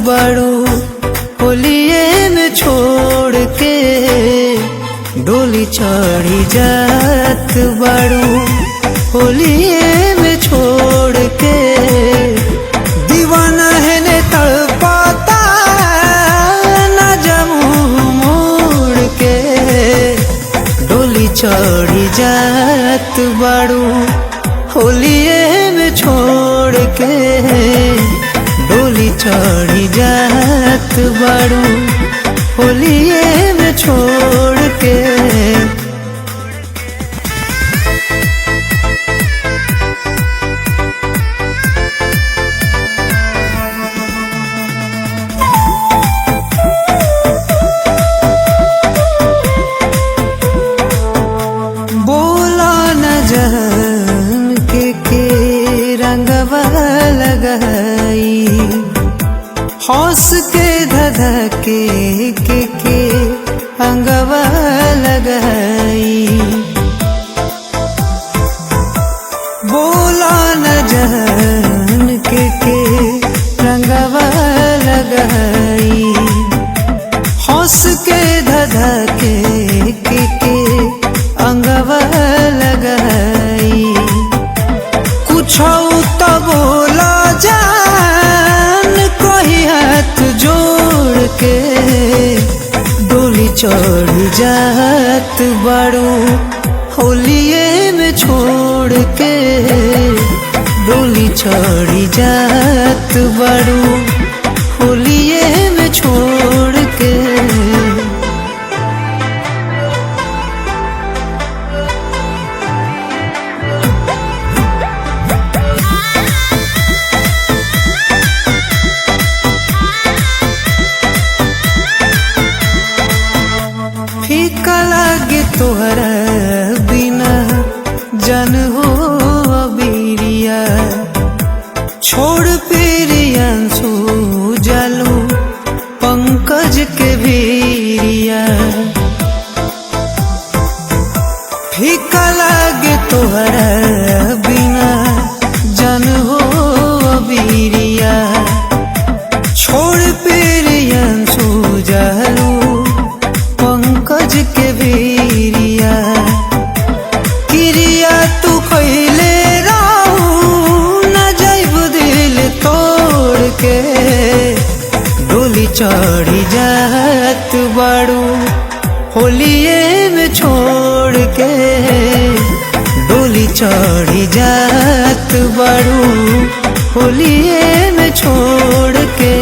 बड़ू होलिये में छोड़ के डोली चढ़ी जात बड़ू होलिये में छोड़ के दीवाना है ने तड़पाता न जमू मोड़ के डोली चढ़ी जात बड़ू होलिये में छोड़ के डोली चढ़ी जात बड़ू होलिये में छोड़ के बोला न जहन के रंगवा लगाई हौस के धधा के अंगवा लगाई बोला न जहन के रंगवा लगाई हौस के धधा के अंगवा लगाई कुछ तो बोला जान कोई हाथ जोड़ के डोली चढ़ जात बड़ू होलिये में छोड़ के डोली चढ़ जात बड़ू होलिये में छोड़ के फीका लागे तोहरा बिना जन हो अबीरिया छोड़ पिरियांसु जालू पंकज के भीरिया फीका लागे तोहरा बिना जन हो अबीरिया छोड़ पिरियांसु जालू पंकज के भीरिया किरिया तू खैले रहू न जाइब दिल तोड़ के डोली चढ़ी जात बड़ू होलिये में छोड़ के डोली चढ़ी जात बड़ू होलिये में छोड़ के